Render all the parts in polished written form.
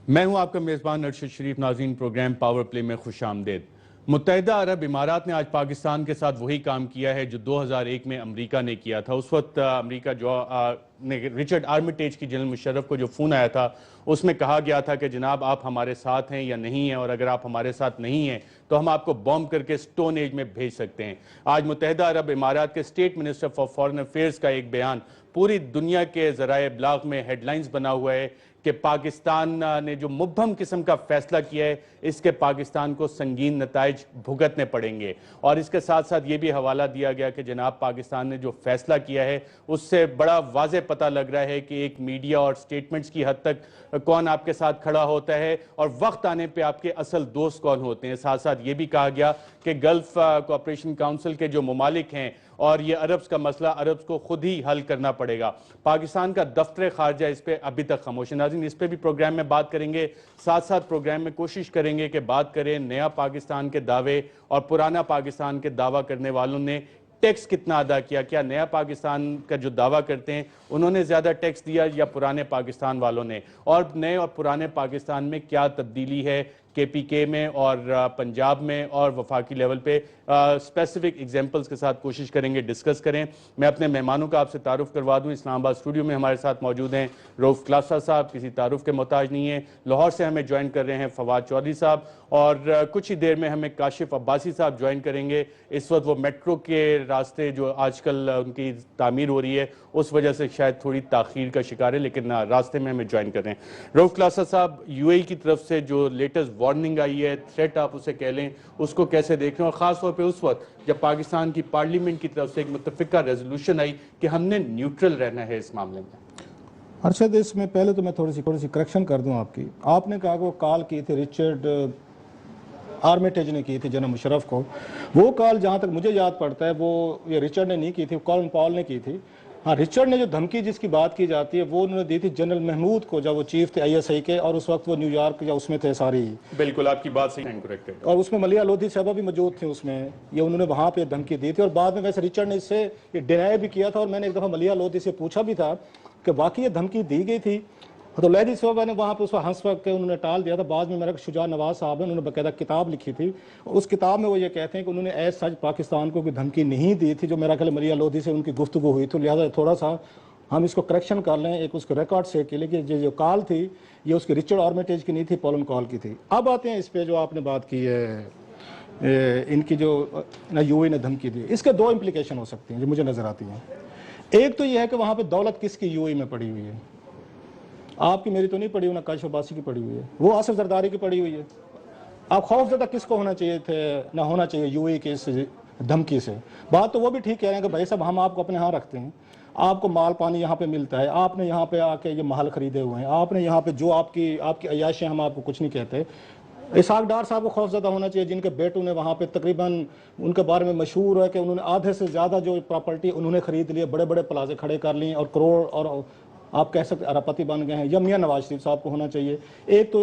میں ہوں آپ کا میزبان ارشد شریف. ناظرین، پروگرام پاور پلے میں خوش آمدید. متحدہ عرب امارات نے آج پاکستان کے ساتھ وہی کام کیا ہے جو 2001 میں امریکہ نے کیا تھا. اس وقت امریکہ جو رچرڈ آرمیٹیج کی جنرل مشرف کو جو فون آیا تھا اس میں کہا گیا تھا کہ جناب آپ ہمارے ساتھ ہیں یا نہیں ہیں، اور اگر آپ ہمارے ساتھ نہیں ہیں تو ہم آپ کو بوم کر کے سٹون ایج میں بھیج سکتے ہیں. آج متحدہ عرب امارات کے state minister for foreign affairs کا ایک بیان پوری دنیا کے ذرائع ابلاغ میں ہیڈ لائنز بنا ہوا ہے کہ پاکستان نے جو مبہم قسم کا فیصلہ کیا ہے اس کے پاکستان کو سنگین نتائج بھگتنے پڑیں گے. اور اس کے ساتھ ساتھ یہ بھی حوالہ دیا گیا کہ جناب پاکستان نے جو فیصلہ کیا ہے اس سے بڑا واضح پتہ لگ رہا ہے کہ ایک میڈیا اور سٹیٹمنٹس کی حد تک کون آپ کے ساتھ کھڑا ہوتا ہے اور وقت آنے پہ آپ کے اصل دوست کون ہوتے ہیں. ساتھ ساتھ یہ بھی کہا گیا کہ گلف کوآپریشن کاؤنسل کے جو ممالک ہیں اور یہ عربز کا مسئلہ عربز کو خود ہی حل کرنا پڑے گا. پاکستان کا دفتر خارجہ اس پہ ابھی تک خاموش ہے. ناظرین، اس پہ بھی پروگرام میں بات کریں گے. ساتھ ساتھ پروگرام میں کوشش کریں گے کہ بات کریں نیا پاکستان کے دعوے اور پرانا پاکستان کے دعویٰ کرنے والوں نے ٹیکس کتنا ادا کیا. کیا نیا پاکستان کا جو دعویٰ کرتے ہیں انہوں نے زیادہ ٹیکس دیا یا پرانے پاکستان والوں نے، اور نئے اور پرانے پاکستان میں کیا تبدیلی ہے کے پی کے میں اور پنجاب میں اور وفاقی لیول پہ. اسپیسیفک ایگزامپلز کے ساتھ کوشش کریں گے ڈسکس کریں. میں اپنے مہمانوں کا آپ سے تعارف کروا دوں. اسلام آباد اسٹوڈیو میں ہمارے ساتھ موجود ہیں رؤف کلاسا صاحب، کسی تعارف کے محتاج نہیں ہیں. لاہور سے ہمیں جوائن کر رہے ہیں فواد چودھری صاحب، اور کچھ ہی دیر میں ہمیں کاشف عباسی صاحب جوائن کریں گے. اس وقت وہ میٹرو کے راستے جو آج کل ان کی تعمیر ہو رہی ہے اس وجہ سے شاید تھوڑی تاخیر کا شکار ہے، لیکن راستے میں ہمیں جوائن کر رہے ہیں. رؤف کلاسا صاحب، یو اے کی طرف سے جو لیٹسٹ وارننگ آئی ہے، تھریٹ آپ اسے کہہ لیں، اس کو کیسے دیکھ رہے ہیں؟ اور خاص طور پہ اس وقت جب پاکستان کی پارلیمنٹ کی طرف سے ایک متفقہ ریزولوشن آئی کہ ہم نے نیوٹرل رہنا ہے اس معاملے میں. ارشد، اس میں پہلے تو میں تھوڑی سی کریکشن کر دوں آپ کی. آپ نے کہا کہ وہ کال کی تھی رچرڈ آرمیٹیج نے کی تھی جنرل مشرف کو. وہ کال جہاں تک مجھے یاد پڑتا ہے وہ یہ رچرڈ نے نہیں کی تھی، کالن پاول نے کی تھی. ہاں، رچرڈ نے جو دھمکی جس کی بات کی جاتی ہے وہ انہوں نے دی تھی جنرل محمود کو جب وہ چیف تھے آئی ایس آئی کے، اور اس وقت وہ نیو یارک یا اس میں تھے ساری. بالکل آپ کی بات صحیح ہے، کریکٹ ہے. اور اس میں ملیحہ لودھی صاحبہ بھی موجود تھے اس میں. یہ انہوں نے وہاں پہ دھمکی دی تھی، اور بعد میں ویسے رچرڈ نے اس سے یہ ڈینائی بھی کیا تھا. اور میں نے ایک دفعہ ملیحہ لودھی سے پوچھا بھی تھا کہ واقعی یہ دھمکی دی گئی تھی، تو لودھی صاحبہ نے وہاں پہ اس وقت ہنس کے انہوں نے ٹال دیا تھا. بعد میں میرا شجاع نواز صاحب نے انہوں نے باقاعدہ کتاب لکھی تھی. اس کتاب میں وہ یہ کہتے ہیں کہ انہوں نے ایز سچ پاکستان کو کوئی دھمکی نہیں دی تھی. جو میرا خیال ملیحہ لودھی سے ان کی گفتگو ہوئی تو لہٰذا تھوڑا سا ہم اس کو کریکشن کر لیں ایک اس کو ریکارڈ سے کے لیے کہ جو کال تھی یہ اس کی رچرڈ آرمیٹیج کی نہیں تھی، پولن کال کی تھی. اب آتے ہیں اس پہ جو آپ نے بات کی ہے ان کی جو یو اے نے دھمکی دی. اس کے دو امپلیکیشن ہو سکتی ہیں جو مجھے نظر آتی ہیں. ایک تو یہ ہے کہ وہاں پہ دولت کس کی یو اے میں پڑی ہوئی ہے. آپ کی میری تو نہیں پڑی ہوئی، نہ کاشف عباسی کی پڑی ہوئی ہے، وہ آصف زرداری کی پڑی ہوئی ہے. آپ خوف زدہ کس کو ہونا چاہیے تھے، نہ ہونا چاہیے یو اے کے اس دھمکی سے. بات تو وہ بھی ٹھیک کہہ رہے ہیں کہ بھائی صاحب ہم آپ کو اپنے ہاں رکھتے ہیں، آپ کو مال پانی یہاں پہ ملتا ہے، آپ نے یہاں پہ آ کے یہ محل خریدے ہوئے ہیں، آپ نے یہاں پہ جو آپ کی عیاشیں، ہم آپ کو کچھ نہیں کہتے. اسحاق ڈار صاحب کو خوف زدہ ہونا چاہیے جن کے بیٹوں نے وہاں پہ تقریباً ان کے بارے میں مشہور ہے کہ انہوں نے آدھے سے زیادہ جو پراپرٹی انہوں نے خرید لیے، بڑے بڑے پلازے کھڑے کر لیے اور کروڑ اور آپ کہہ سکتے اربپتی بن گئے ہیں. یا میاں نواز شریف صاحب کو ہونا چاہیے. ایک تو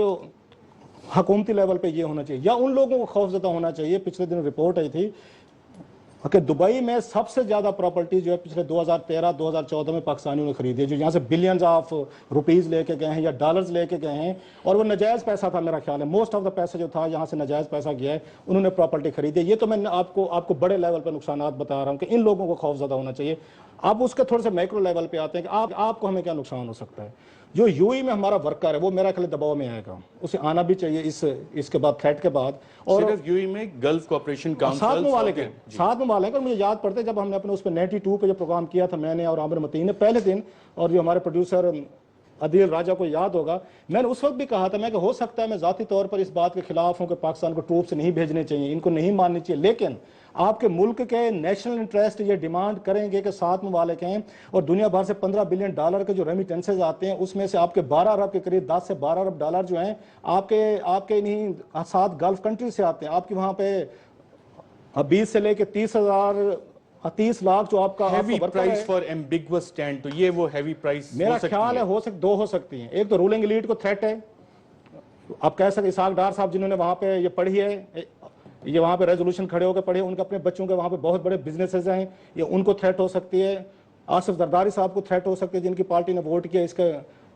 حکومتی لیول پہ یہ ہونا چاہیے. یا ان لوگوں کو خوف زدہ ہونا چاہیے، پچھلے دن رپورٹ آئی تھی کہ دبئی میں سب سے زیادہ پراپرٹی جو ہے پچھلے 2013-2014 میں پاکستانیوں نے خریدی ہے، جو یہاں سے بلینز آف روپیز لے کے گئے ہیں یا ڈالرز لے کے گئے ہیں، اور وہ نجائز پیسہ تھا. میرا خیال ہے موسٹ آف دا پیسہ جو تھا یہاں سے نجائز پیسہ گیا ہے، انہوں نے پراپرٹی خریدی ہے. یہ تو میں آپ کو بڑے لیول پہ نقصانات بتا رہا ہوں کہ ان لوگوں کو خوف زدہ ہونا چاہیے. اب اس کے تھوڑے سے میکرو لیول پہ آتے ہیں کہ آپ کو ہمیں کیا نقصان ہو سکتا ہے. جو یو اے میں ہمارا ورکر ہے وہ میرا خیال دباؤ میں آئے گا، اسے آنا بھی چاہیے اس کے بعد تھریٹ کے بعد. اور صرف یو اے میں گلف کوآپریشن کاؤنسل ساتھ ممالک. اور مجھے یاد پڑتا ہے جب ہم نے اپنے اس پہ 92 پہ جو پروگرام کیا تھا میں نے اور عامر متین نے پہلے دن، اور جو ہمارے پروڈیوسر عدیل راجہ کو یاد ہوگا، میں نے اس وقت بھی کہا تھا میں کہ ہو سکتا ہے میں ذاتی طور پر اس بات کے خلاف ہوں کہ پاکستان کو ٹروپس نہیں بھیجنے چاہیے، ان کو نہیں ماننی چاہیے، لیکن آپ کے ملک کے نیشنل انٹرسٹ یہ ڈیمانڈ کریں گے کہ 7 ممالک ہیں اور دنیا بھر سے $15 بلین کے جو ریمیٹنسز آتے ہیں اس میں سے آپ کے 12 ارب کے قریب 10 سے 12 ارب ڈالر جو ہیں آپ کے انہیں 7 گلف کنٹری سے آتے ہیں. آپ کی وہاں پہ 20 سے لے کے 30 لاکھ جو آپ کا heavy price for ambiguous stand. تو یہ وہ ہیوی پرائس میرا خیال ہے دو ہو سکتی ہیں. ایک تو رولنگ ایلیٹ کو تھریٹ ہے، آپ کہہ سکتے اسحاق ڈار صاحب جنہوں نے وہاں پہ یہ پڑھی ہے، یہ وہاں پہ ریزولوشن کھڑے ہو کے پڑھے، ان کے اپنے بچوں کے وہاں پہ بہت بڑے بزنسز ہیں، یہ ان کو تھریٹ ہو سکتی ہے. آصف زرداری صاحب کو تھریٹ ہو سکتی ہے جن کی پارٹی نے ووٹ کیا اس کے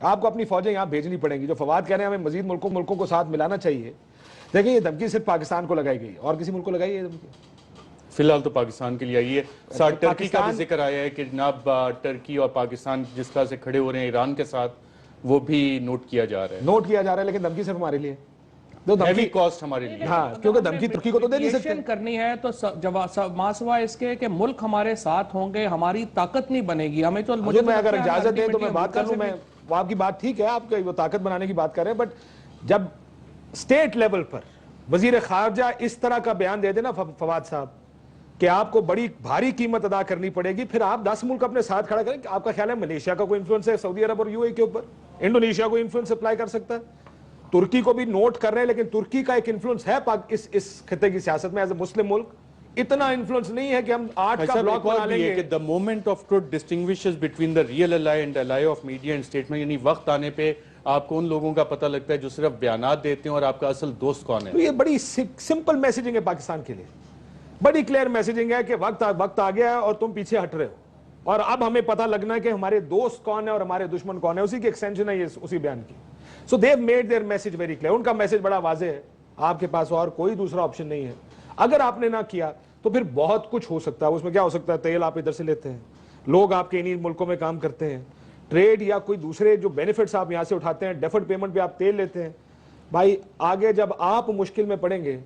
آپ کو اپنی فوجیں یہاں بھیجنی پڑیں گی. جو فواد کہہ رہے ہیں ہمیں مزید ملکوں کو ساتھ ملانا چاہیے, دیکھیں یہ دھمکی صرف پاکستان کو لگائی گئی, اور کسی ملک کو لگائی ہے دھمکی؟ فی الحال تو پاکستان کے لیے آئی ہے. ساتھ ٹرکی کا بھی ذکر آیا ہے کہ جناب ٹرکی اور پاکستان جس طرح سے کھڑے ہو رہے ہیں ایران کے ساتھ, وہ بھی نوٹ کیا جا رہا ہے. لیکن دھمکی صرف ہمارے لیے, ہیوی کاسٹ ہمارے لیے. ہاں کیونکہ دھمکی ترکی کو تو دے نہیں سکتے. میڈیشن کرنی ہے تو ماسوا اس کے کہ ملک ہمارے ساتھ ہوں گے, ہماری طاقت نہیں بنے گی. ہمیں تو میں اگر اجازت دیں تو میں بات کر لوں. میں آپ کی بات ٹھیک ہے, آپ وہ طاقت بنانے کی بات کر رہے ہیں, بٹ جب اسٹیٹ لیول پر وزیر خارجہ اس طرح کا بیان دے دے نا فواد صاحب کہ آپ کو بڑی بھاری قیمت ادا کرنی پڑے گی, پھر آپ 10 ملک اپنے ساتھ کھڑا کریں. آپ کا خیال ہے ملیشیا کا کوئی انفلوئنس ہے سعودی عرب اور یو اے کے اوپر؟ انڈونیشیا کو انفلوئنس اپلائی کر سکتا ہے. ترکی کو بھی نوٹ کر رہے ہیں, لیکن ترکی کا ایک انفلوئنس ہے اس خطے کی سیاست میں. ایز اے مسلم ملک اتنا انفلوئنس نہیں ہے کہ ہم 8 کا بلاک بنا لیں گے. the moment of truth distinguishes between the real ally and ally of media and statement. یعنی وقت آنے پہ آپ کو ان لوگوں کا پتہ لگتا ہے جو صرف بیانات دیتے ہیں اور آپ کا اصل دوست کون ہے. یہ بڑی سمپل میسیجنگ ہے پاکستان کے لیے, بڑی کلیئر میسیجنگ ہے کہ وقت آ گیا ہے اور تم پیچھے ہٹ رہے ہو, اور اب ہمیں پتہ لگنا ہے کہ ہمارے دوست کون ہے اور ہمارے دشمن کون ہے. اسی کی ایکسٹینشن ہے یہ اسی بیان کی. So they have made their message very clear. ان کا میسج بڑا واضح ہے, آپ کے پاس اور کوئی دوسرا آپشن نہیں ہے. اگر آپ نے نہ کیا تو پھر بہت کچھ ہو سکتا ہے. اس میں کیا ہو سکتا ہے؟ تیل آپ ادھر سے لیتے ہیں, لوگ آپ کے انہی ملکوں میں کام کرتے ہیں, ٹریڈ یا کوئی دوسرے جو بینیفٹس آپ یہاں سے اٹھاتے ہیں, ڈیفرڈ پیمنٹ پہ آپ تیل لیتے ہیں. بھائی آگے جب آپ مشکل میں پڑیں گے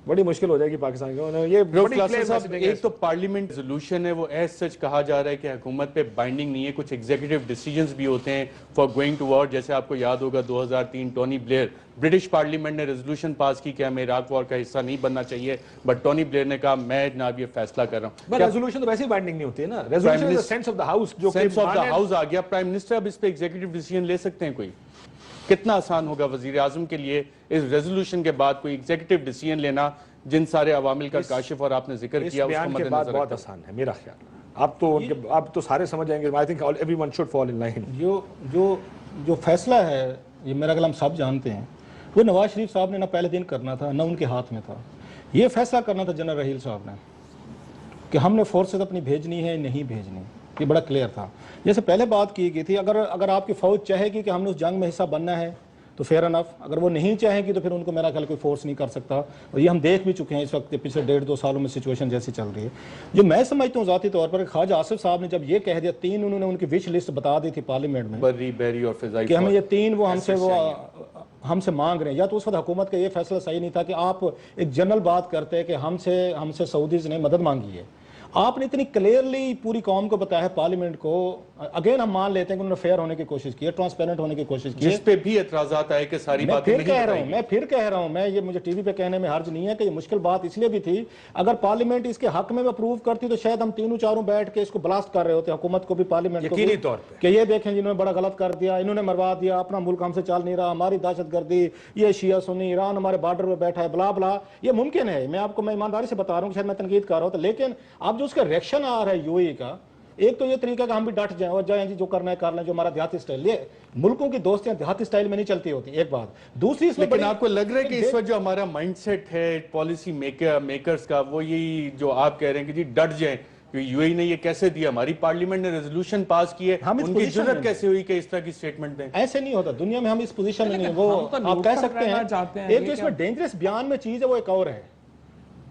بڑی مشکل ہو جائے گی پاکستان کو. یہ بڑی clear messaging ہے. ایک تو پارلیمنٹ ریزولوشن ہے, وہ ایز سچ کہا جا رہا ہے کہ حکومت پہ بائنڈنگ نہیں ہے. کچھ ایگزیکٹو ڈیسیجنز بھی ہوتے ہیں فار گوئنگ ٹو وار. جیسے آپ کو یاد ہوگا 2003 ٹونی بلیئر, برٹش پارلیمنٹ نے ریزولوشن پاس کی کہ ہمیں عراق وار کا حصہ نہیں بننا چاہیے, بٹ ٹونی بلیئر نے کہا میں جناب یہ فیصلہ کر رہا ہوں. ریزولوشن تو ویسے ہی بائنڈنگ نہیں ہوتی ہے نا. Resolution is sense of the house, جو سینس آف دا ہاؤس آ گیا. پرائم منسٹر اب اس پہ ایگزیکٹو ڈیسیجن لے سکتے ہیں. کوئی کتنا آسان ہوگا وزیر اعظم کے لیے اس ریزولوشن کے بعد کوئی ایگزیکٹو ڈیسیجن لینا جن سارے عوامل کا کاشف اور آپ نے ذکر کیا, اس کو مد نظر بہت آسان ہے میرا خیال. آپ تو سارے سمجھ جائیں گے. I think everyone should fall in line. جو فیصلہ ہے یہ میرا خیال ہم سب جانتے ہیں, وہ نواز شریف صاحب نے نہ پہلے دن کرنا تھا نہ ان کے ہاتھ میں تھا. یہ فیصلہ کرنا تھا جنرل رحیل صاحب نے کہ ہم نے فورسز اپنی بھیجنی ہے نہیں بھیجنی. یہ بڑا کلیئر تھا. جیسے پہلے بات کی گئی تھی, اگر آپ کی فوج چاہے گی کہ ہم نے اس جنگ میں حصہ بننا ہے تو فیئر انف. اگر وہ نہیں چاہیں گی تو پھر ان کو میرا خیال کوئی فورس نہیں کر سکتا. اور یہ ہم دیکھ بھی چکے ہیں اس وقت پچھلے 1.5-2 سالوں میں سچویشن جیسی چل رہی ہے. جو میں سمجھتا ہوں ذاتی طور پر, خواجہ آصف صاحب نے جب یہ کہہ دیا, 3 انہوں نے ان کی وش لسٹ بتا دی تھی پارلیمنٹ میں, بری بیری اور فضائی, کہ ہمیں یہ 3 وہ ہم سے مانگ رہے ہیں. یا تو اس وقت حکومت کا یہ فیصلہ صحیح نہیں تھا کہ آپ ایک جنرل بات کرتے ہیں کہ ہم سے سعودیز نے مدد مانگی ہے. آپ نے اتنی کلیئرلی پوری قوم کو بتایا ہے, پارلیمنٹ کو. اگین ہم مان لیتے ہیں کہ انہوں نے فیئر ہونے کی کوشش کی ہے, ٹرانسپیرنٹ ہونے کی کوشش کی ہے. جس پہ بھی اعتراضات آئے کہ ساری باتیں نہیں بتائی. میں پھر کہہ رہا ہوں, یہ مجھے ٹی وی پہ کہنے میں حرج نہیں ہے کہ یہ مشکل بات اس لیے بھی تھی. اگر پارلیمنٹ اس کے حق میں اپروو کرتی تو شاید ہم 3-4 بیٹھ کے اس کو بلاسٹ کر رہے ہوتے, حکومت کو بھی پارلیمنٹ کو یقینی طور پہ, کہ یہ دیکھیں جنہوں نے بڑا غلط کر دیا, انہوں نے مروا دیا, اپنا ملک ہم سے چل نہیں رہا, ہماری دہشت گردی, یہ شیعہ سنی, ایران ہمارے بارڈر پہ بیٹھا ہے, بلا بلا. یہ ممکن ہے, میں آپ کو ایمانداری سے بتا رہا ہوں, شاید میں تنقید کر رہا ہوں, لیکن اب جو اس کا ریئیکشن آ رہا ہے یو اے کا, ایک تو یہ طریقہ کہ ہم بھی ڈٹ جائیں اور جائیں جی جو کرنا ہے کر لیں, جو ہمارا دیہاتی اسٹائل. یہ ملکوں کی دوستیاں دیہاتی اسٹائل میں نہیں چلتی ہوتی, ایک بات. دوسری اس میں لیکن آپ کو لگ رہا ہے کہ اس وقت جو ہمارا مائنڈ سیٹ ہے پالیسی میکرز کا, وہ یہی جو آپ کہہ رہے ہیں کہ جی ڈٹ جائیں, یو اے نے یہ کیسے دیا, ہماری پارلیمنٹ نے ریزولوشن پاس کی ہے, ان کی جرأت کیسے ہوئی کہ اس طرح کی سٹیٹمنٹ دیں؟ ایسے نہیں ہوتا دنیا میں, ہم اس پوزیشن میں نہیں. وہ آپ کہہ سکتے ہیں ایک تو اس میں ڈینجرس بیان میں چیز ہے, وہ ایک اور ہے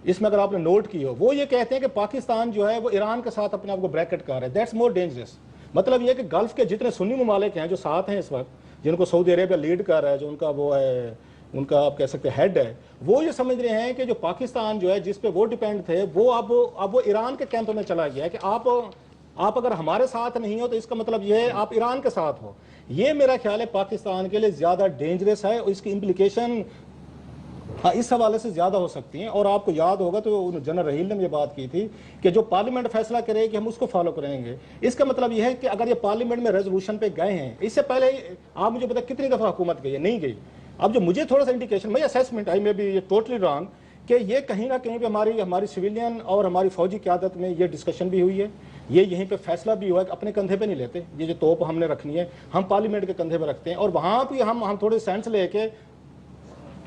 اس میں, اگر آپ نے نوٹ کی ہو, وہ یہ کہتے ہیں کہ پاکستان جو ہے وہ ایران کے ساتھ اپنے آپ کو بریکٹ کر رہا ہے. That's more dangerous. مطلب یہ کہ گلف کے جتنے سنی ممالک ہیں جو ساتھ ہیں اس وقت, جن کو سعودی عربیہ لیڈ کر رہا ہے, جو ان کا وہ ہے, ان کا آپ کہہ سکتے ہیں ہیڈ ہے, وہ یہ سمجھ رہے ہیں کہ جو پاکستان جو ہے جس پہ وہ ڈیپینڈ تھے, وہ اب وہ ایران کے کیمپ میں چلا گیا ہے کہ آپ اگر ہمارے ساتھ نہیں ہو تو اس کا مطلب یہ ہے آپ ایران کے ساتھ ہو. یہ میرا خیال ہے پاکستان کے لیے زیادہ ڈینجرس ہے, اور اس کی امپلیکیشن اس حوالے سے زیادہ ہو سکتی ہیں. اور آپ کو یاد ہوگا تو جنرل رحیل نے یہ بات کی تھی کہ جو پارلیمنٹ فیصلہ کرے کہ ہم اس کو فالو کریں گے. اس کا مطلب یہ ہے کہ اگر یہ پارلیمنٹ میں ریزولوشن پہ گئے ہیں, اس سے پہلے آپ مجھے پتا کتنی دفعہ حکومت گئی ہے, نہیں گئی. اب جو مجھے تھوڑا سا انڈیکیشن, مجھے اسیسمنٹ آئی میں بھی یہ ٹوٹلی رانگ, کہ یہ کہیں نہ کہیں پہ ہماری سویلین اور ہماری فوجی قیادت میں یہ ڈسکشن بھی ہوئی ہے, یہ یہیں پہ فیصلہ بھی ہوا ہے کہ اپنے کندھے پہ نہیں لیتے, یہ جو توپ ہم نے رکھنی ہے ہم پارلیمنٹ کے کندھے پہ رکھتے ہیں, اور وہاں پہ ہم تھوڑے سینس لے کے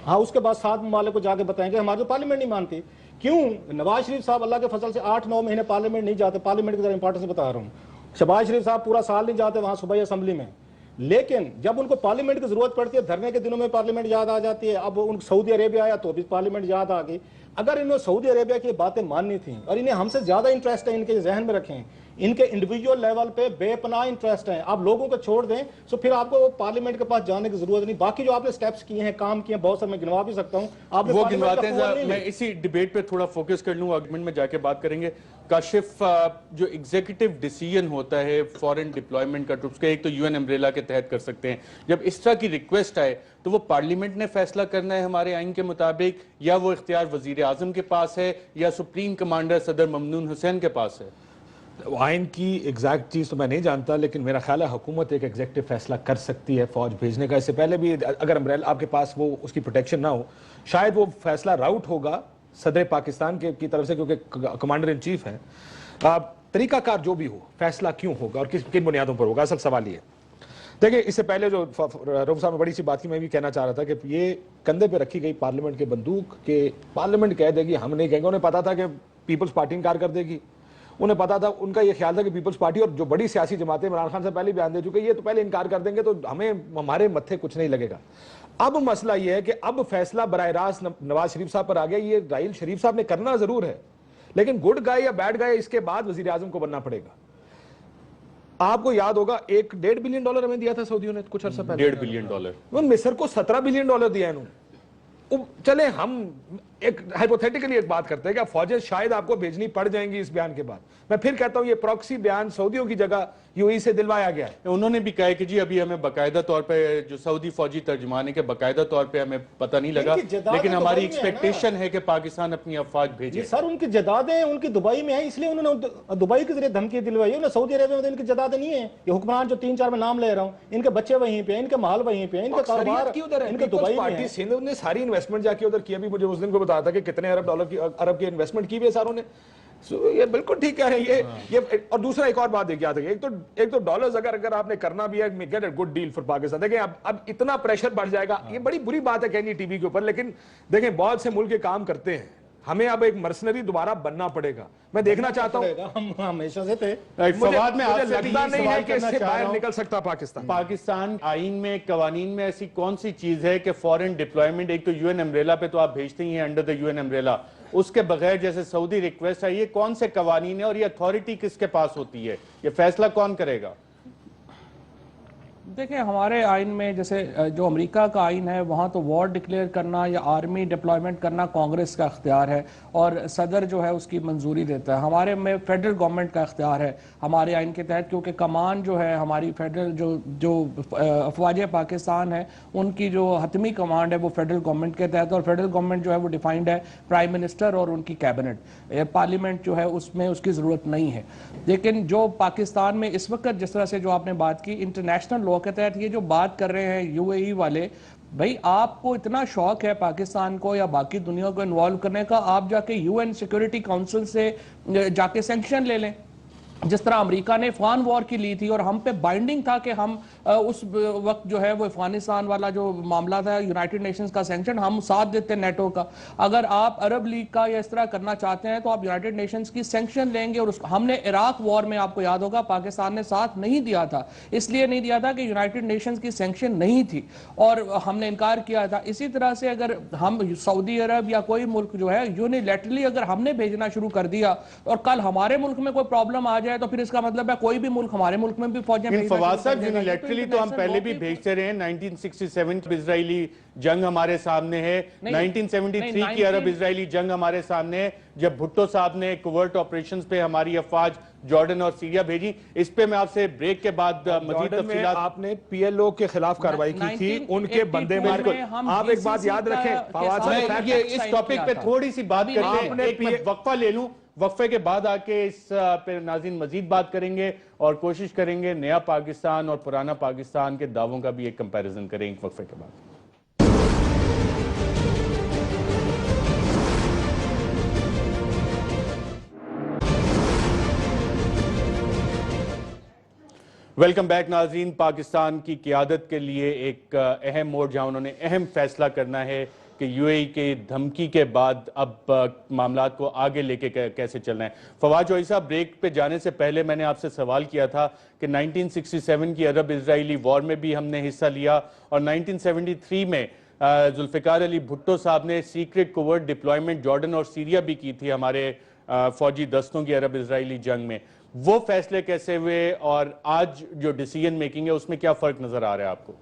اس کے بعد 7 ممالک کو جا کے بتائیں گے ہماری تو پارلیمنٹ نہیں مانتی. کیوں؟ نواز شریف صاحب اللہ کے فضل سے 8-9 مہینے پارلیمنٹ نہیں جاتے. پارلیمنٹ کی ذرا امپورٹنس بتا رہا ہوں. شہباز شریف صاحب پورا سال نہیں جاتے وہاں صوبائی اسمبلی میں. لیکن جب ان کو پارلیمنٹ کی ضرورت پڑتی ہے، دھرنے کے دنوں میں پارلیمنٹ یاد آ جاتی ہے، اب ان سعودی عربیہ آیا تو بھی پارلیمنٹ یاد آ گئی۔ اگر انہوں سعودی عربیہ کی باتیں ماننی تھیں اور انہیں ہم سے زیادہ انٹرسٹ ہے، ان کے ذہن میں رکھیں، ان کے انڈیویجول لیول پہ بے پناہ انٹرسٹ ہیں، آپ لوگوں کو چھوڑ دیں تو پھر آپ کو پارلیمنٹ کے پاس جانے کی ضرورت نہیں۔ باقی جو آپ نے سٹیپس کیے ہیں، کام کیے ہیں، بہت سارے میں گنوا بھی سکتا ہوں، آپ نے وہ پارلیمنٹ کا گنواتے ہیں فون نہیں میں لیا۔ اسی ڈیبیٹ پہ تھوڑا فوکس کر لوں، آرگومنٹ میں جا کے بات کریں گے۔ کاشف، جو ایگزیکٹو ڈیسیجن ہوتا ہے فورن ڈپلائمنٹ کا ٹروپس کا، ایک تو یو این امبریلا کے تحت کر سکتے ہیں، جب اس طرح کی ریکویسٹ آئے تو وہ پارلیمنٹ نے فیصلہ کرنا ہے ہمارے آئین کے مطابق، یا وہ اختیار وزیر اعظم کے پاس ہے، یا سپریم کمانڈر صدر ممنون حسین کے پاس ہے؟ آئین کی ایگزیکٹ چیز تو میں نہیں جانتا، لیکن میرا خیال ہے حکومت ایک ایگزیکٹو فیصلہ کر سکتی ہے فوج بھیجنے کا۔ اس سے پہلے بھی اگر امبریلا آپ کے پاس وہ اس کی پروٹیکشن نہ ہو، شاید وہ فیصلہ راؤٹ ہوگا صدر پاکستان کی طرف سے، کیونکہ کمانڈر ان چیف ہیں۔ طریقہ کار جو بھی ہو، فیصلہ کیوں ہوگا اور کن بنیادوں پر ہوگا، اصل سوال یہ ہے۔ دیکھیں، اس سے پہلے جو رؤف صاحب نے بڑی سی بات کی، میں بھی کہنا چاہ رہا تھا کہ یہ کندھے پہ رکھی گئی پارلیمنٹ کے بندوق کہ پارلیمنٹ کہہ دے گی، ہم نہیں کہیں گے۔ انہیں پتا تھا کہ پیپلز پارٹی انکار کر دے گی، انہیں پتا تھا، ان کا یہ خیال تھا کہ پیپلز پارٹی اور جو بڑی سیاسی جماعتیں عمران خان سے پہلے بیان دے چکے، یہ تو پہلے انکار کر دیں گے تو ہمارے متھے کچھ نہیں لگے گا۔ اب مسئلہ یہ ہے کہ اب فیصلہ براہ راست نواز شریف صاحب پر آ گیا۔ یہ راحیل شریف صاحب نے کرنا ضرور ہے، لیکن گڈ گائے یا بیڈ گائے اس کے بعد وزیر اعظم کو بننا پڑے گا۔ آپ کو یاد ہوگا $1.5 بلین ہمیں دیا تھا سعودیوں نے کچھ عرصہ پہلے، $1.5 بلین۔ مصر کو $17 بلین دیا انہوں نے۔ چلیں ہم ایک ہائپوتھیٹیکلی ایک بات کرتے ہیں کہ فوجیں شاید آپ کو بھیجنی پڑ جائیں گی اس بیان کے بعد۔ میں پھر کہتا ہوں یہ پراکسی بیان سعودیوں کی جگہ یو ای سے دلوایا گیا ہے۔ انہوں نے بھی کہا کہ جی ابھی ہمیں باقاعدہ طور پہ جو سعودی فوجی ترجمان ہے کہ باقاعدہ طور پہ ہمیں پتہ نہیں لگا، لیکن ہماری ایکسپیکٹیشن ہے کہ پاکستان اپنی افواج بھیجے۔ سر ان کی جدادیں ان کی دبئی میں ہیں، اس لیے انہوں نے دبئی کے ذریعے دھمکی دلوائی ہے۔ سعودی عربیہ میں ان کی جدادیں نہیں ہیں۔ یہ حکمران جو 3-4 میں نام لے رہا ہوں، ان کے بچے وہیں پہ ہیں، ان کے محل وہیں پہ ہیں، ان کے کاروبار ان کے دبئی میں ہیں۔ سندھ نے ساری انویسٹمنٹ جا کے ادھر کیا، بھی مجھے اس دن کو بتایا تھا کہ کتنے ارب کی انویسٹمنٹ کی بھی ہے ساروں نے۔ یہ بالکل ٹھیک کہہ رہے ہیں یہ۔ اور دوسرا ایک اور بات دیکھ یاد ہے، ایک تو ڈالرز اگر آپ نے کرنا بھی ہے، get a good deal for Pakistan. دیکھیں اب اتنا پریشر بڑھ جائے گا، یہ بڑی بری بات ہے کہنی ٹی وی کے اوپر، لیکن دیکھیں بہت سے ملک کے کام کرتے ہیں، ہمیں اب ایک مرسنری دوبارہ بننا پڑے گا۔ میں دیکھنا چاہتا ہوں، ہم ہمیشہ سے تھے۔ فواد میں آپ سے لگتا نہیں ہے کہ اس سے باہر نکل سکتا پاکستان آئین میں قوانین میں ایسی کون سی چیز ہے کہ فورن ڈپلائمنٹ، ایک تو یو این امبریلا پہ تو آپ بھیجتے ہی ہیں under the U N umbrella, اس کے بغیر جیسے سعودی ریکویسٹ ہے، یہ کون سے قوانین ہیں اور یہ اتھارٹی کس کے پاس ہوتی ہے، یہ فیصلہ کون کرے گا؟ دیکھیں ہمارے آئین میں جیسے جو امریکہ کا آئین ہے وہاں تو وار ڈکلیئر کرنا یا آرمی ڈپلائمنٹ کرنا کانگریس کا اختیار ہے اور صدر جو ہے اس کی منظوری دیتا ہے۔ ہمارے میں فیڈرل گورنمنٹ کا اختیار ہے ہمارے آئین کے تحت، کیونکہ کمان جو ہے ہماری فیڈرل جو افواج پاکستان ہے ان کی جو حتمی کمانڈ ہے وہ فیڈرل گورنمنٹ کے تحت، اور فیڈرل گورنمنٹ جو ہے وہ ڈیفائنڈ ہے پرائم منسٹر اور ان کی کیبنٹ۔ پارلیمنٹ جو ہے اس میں اس کی ضرورت نہیں ہے۔ لیکن جو پاکستان میں اس وقت جس طرح سے جو آپ نے بات کی انٹرنیشنل لا کے تحت یہ جو بات کر رہے ہیں یو اے ای والے، بھئی آپ کو اتنا شوق ہے پاکستان کو یا باقی دنیا کو انوالو کرنے کا، آپ جا کے یو این سیکیورٹی کونسل سے جا کے سینکشن لے لیں، جس طرح امریکہ نے افغان وار کی لی تھی اور ہم پہ بائنڈنگ تھا کہ ہم اس وقت جو ہے وہ افغانستان والا جو معاملہ تھا یونائٹڈ نیشنز کا سینکشن ہم ساتھ دیتے نیٹو کا۔ اگر آپ عرب لیگ کا یا اس طرح کرنا چاہتے ہیں تو آپ یونائٹڈ نیشنز کی سینکشن لیں گے، اور ہم نے عراق وار میں آپ کو یاد ہوگا پاکستان نے ساتھ نہیں دیا تھا، اس لیے نہیں دیا تھا کہ یونائٹڈ نیشنز کی سینکشن نہیں تھی اور ہم نے انکار کیا تھا۔ اسی طرح سے اگر ہم سعودی عرب یا کوئی ملک جو ہے یونیلیٹرلی اگر ہم نے بھیجنا شروع کر دیا اور کل ہمارے ملک میں کوئی پرابلم آ جائے تو پھر اس کا مطلب ہے کوئی بھی ملک ہمارے ملک میں بھی فوجیں بھیجنا شروع فواد کر صاحب دے گا۔ یونیلیٹرلی تو ہم پہلے بھی بھیجتے رہے ہیں، 1967 کی اسرائیلی جنگ ہمارے سامنے ہے، 1973 کی عرب اسرائیلی جنگ ہمارے سامنے ہے، جب بھٹو صاحب نے کوورٹ آپریشنز پہ ہماری افواج جارڈن اور سیریا بھیجی۔ اس پہ میں آپ سے بریک کے بعد مزید تفصیلات۔ آپ نے پی ایل او کے خلاف کارروائی کی تھی، ان کے بندے مار کر۔ آپ ایک بات یاد رکھیں فواد صاحب، یہ اس ٹاپک پہ تھوڑی سی بات کرتے ہیں، ایک میں وقفہ لے لوں، وقفے کے بعد آ کے اس پہ ناظرین مزید بات کریں گے اور کوشش کریں گے نیا پاکستان اور پرانا پاکستان کے دعووں کا بھی ایک کمپیریزن کریں ایک وقفے کے بعد۔ ویلکم بیک ناظرین۔ پاکستان کی قیادت کے لیے ایک اہم موڑ جہاں انہوں نے اہم فیصلہ کرنا ہے کہ یو اے ای کے دھمکی کے بعد اب معاملات کو آگے لے کے کیسے چلنا ہے. فواد جوہری صاحب، بریک پہ جانے سے پہلے میں نے آپ سے سوال کیا تھا کہ 1967 کی عرب اسرائیلی وار میں بھی ہم نے حصہ لیا اور 1973 میں ذوالفقار علی بھٹو صاحب نے سیکرٹ کوورٹ ڈپلائمنٹ جارڈن اور سیریا بھی کی تھی ہمارے فوجی دستوں کی عرب اسرائیلی جنگ میں. وہ فیصلے کیسے ہوئے اور آج جو ڈیسیجن میکنگ ہے اس میں کیا فرق نظر آ رہا ہے آپ کو؟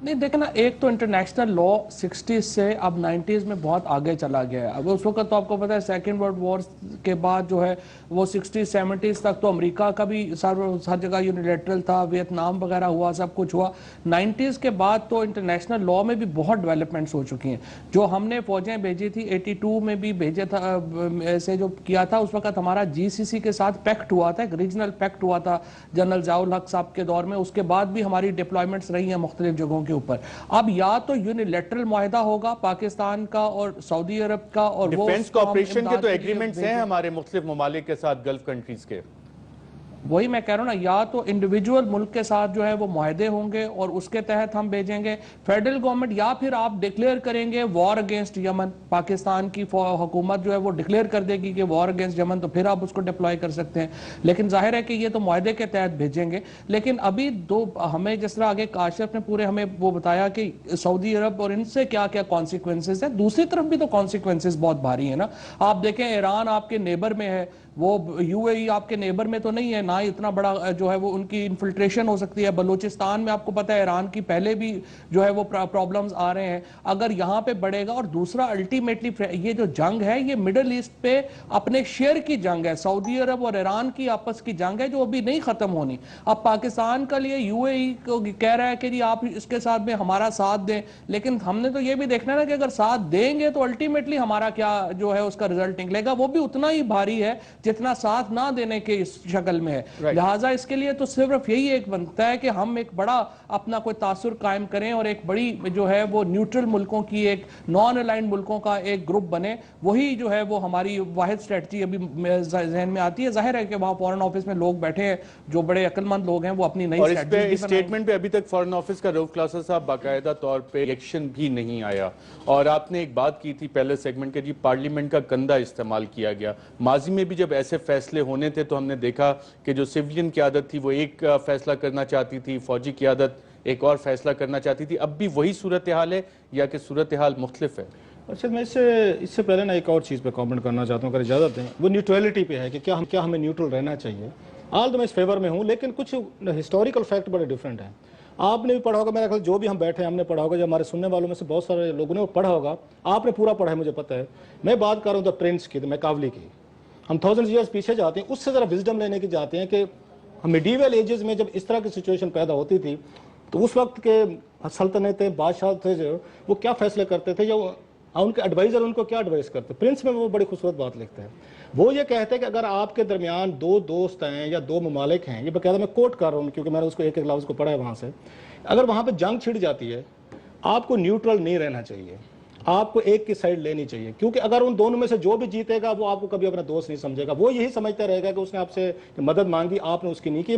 نہیں دیکھیں نا، ایک تو انٹرنیشنل لا 60s سے اب 90s میں بہت آگے چلا گیا ہے. اب اس وقت تو آپ کو پتہ ہے سیکنڈ ورلڈ وار کے بعد جو ہے وہ 60s 70s تک تو امریکہ کا بھی ہر جگہ یونیلیٹرل تھا، ویتنام وغیرہ ہوا، سب کچھ ہوا. 90s کے بعد تو انٹرنیشنل لا میں بھی بہت ڈیولپمنٹس ہو چکی ہیں. جو ہم نے فوجیں بھیجی تھی 82 میں بھی بھیجا تھا، ایسے جو کیا تھا اس وقت ہمارا GCC کے ساتھ پیکٹ ہوا تھا، ایک ریجنل پیکٹ ہوا تھا جنرل ضیاء الحق صاحب کے دور میں. اس کے بعد بھی ہماری ڈپلائمنٹس رہی ہیں مختلف جگہوں کے اوپر. اب یا تو یونیلیٹرل معاہدہ ہوگا پاکستان کا اور سعودی عرب کا، اور وہ ڈیفنس کوآپریشن کے تو ایگریمنٹس ہیں ہمارے مختلف ممالک کے ساتھ گلف کنٹریز کے. وہی میں کہہ رہا ہوں نا، یا تو انڈیویجول ملک کے ساتھ جو ہے وہ معاہدے ہوں گے اور اس کے تحت ہم بھیجیں گے فیڈرل گورنمنٹ، یا پھر آپ ڈکلیئر کریں گے وار اگینسٹ یمن. پاکستان کی حکومت جو ہے وہ ڈکلیئر کر دے گی کہ وار اگینسٹ یمن، تو پھر آپ اس کو ڈپلائی کر سکتے ہیں. لیکن ظاہر ہے کہ یہ تو معاہدے کے تحت بھیجیں گے. لیکن ابھی ہمیں جس طرح آگے کاشف نے پورے ہمیں وہ بتایا کہ سعودی عرب اور ان سے کیا کیا کانسیکوینسز ہیں، دوسری طرف بھی تو کانسیکوینسز بہت بھاری ہیں نا. آپ دیکھیں ایران آپ کے نیبر میں ہے، وہ یو اے ای آپ کے نیبر میں تو نہیں ہے، نہ اتنا بڑا جو ہے وہ ان کی انفلٹریشن ہو سکتی ہے. بلوچستان میں آپ کو پتہ ہے ایران کی پہلے بھی جو ہے وہ پرابلمز آ رہے ہیں. اگر یہاں پہ بڑھے گا، اور دوسرا الٹیمیٹلی یہ جو جنگ ہے یہ مڈل ایسٹ پہ اپنے شیئر کی جنگ ہے، سعودی عرب اور ایران کی آپس کی جنگ ہے جو ابھی نہیں ختم ہونی. اب پاکستان کا لیے یو اے ای کو کہہ رہا ہے کہ جی آپ اس کے ساتھ میں ہمارا ساتھ دیں، لیکن ہم نے تو یہ بھی دیکھنا ہے نا کہ اگر ساتھ دیں گے تو الٹیمیٹلی ہمارا کیا جو ہے اس کا رزلٹ نکلے گا، وہ بھی اتنا ہی بھاری ہے جتنا ساتھ نہ دینے کے اس شکل میں ہے. لہٰذا اس کے لیے تو صرف یہی ایک بنتا ہے کہ ہم ایک بڑا اپنا کوئی تاثر قائم کریں اور ایک بڑی جو ہے وہ نیوٹرل ملکوں کی، ایک نان الائنڈ ملکوں کا ایک گروپ بنے. وہی جو ہے وہ ہماری واحد اسٹریٹجی ابھی ذہن میں آتی ہے. ظاہر ہے کہ وہاں فورن آفس میں لوگ بیٹھے ہیں جو بڑے عقل مند لوگ ہیں، وہ اپنی نئی اسٹریٹجی. اور اس اسٹیٹمنٹ پہ ابھی تک فورن آفس کا روف کلاسر صاحب باقاعدہ طور پہ ایکشن بھی نہیں آیا. اور آپ نے ایک بات کی تھی پہلے سیگمنٹ کے، جی پارلیمنٹ کا کندھا استعمال کیا گیا. ماضی میں بھی جب ایسے فیصلے ہونے تھے تو ہم نے دیکھا کہ جو سیویلین قیادت تھی وہ ایک فیصلہ کرنا چاہتی تھی، فوجی قیادت ایک اور فیصلہ کرنا چاہتی تھی. اب بھی وہی صورتحال ہے یا کہ صورتحال مختلف ہے؟ اچھا، میں اس سے پہلے نا ایک اور چیز پہ کامنٹ کرنا چاہتا ہوں اگر اجازت دیں. وہ نیوٹرلٹی پہ ہے کہ کیا ہمیں نیوٹرل رہنا چاہیے. آج تو میں اس فیور میں ہوں، لیکن کچھ ہسٹوریکل فیکٹ بڑے ڈفرینٹ ہیں. آپ نے بھی پڑھا ہوگا، میرا خیال جو بھی ہم بیٹھے ہیں ہم نے پڑھا ہوگا، جو ہمارے سننے والوں میں سے بہت سارے لوگوں نے وہ پڑھا ہوگا. آپ نے پورا پڑھا ہے مجھے پتہ ہے. میں بات کر رہا ہوں دا پرنس کی، میکاولی کی. ہم 1000 ایئرز پیچھے جاتے ہیں، اس سے ذرا وزڈم لینے کی جاتے ہیں کہ میڈیول ایجز میں جب اس طرح کی سچویشن پیدا ہوتی تھی تو اس وقت کے سلطنتیں، بادشاہ تھے جو وہ کیا فیصلے کرتے تھے، یا ان کے ایڈوائزر ان کو کیا ایڈوائز کرتے. پرنس میں وہ بڑی خوبصورت بات لکھتے ہیں. وہ یہ کہتے ہیں کہ اگر آپ کے درمیان دو دوست ہیں یا دو ممالک ہیں، یہ باقاعدہ میں کوٹ کر رہا ہوں کیونکہ میں نے اس کو ایک ایک لفظ کو پڑھا ہے وہاں سے، اگر وہاں پہ جنگ چھڑ جاتی ہے آپ کو نیوٹرل نہیں رہنا چاہیے، آپ کو ایک کی سائڈ لینی چاہیے. کیونکہ اگر ان دونوں میں سے جو بھی جیتے گا وہ آپ کو کبھی اپنا دوست نہیں سمجھے گا. وہ یہی سمجھتا رہے گا کہ اس نے آپ سے مدد مانگی، آپ نے اس کی نہیں کی.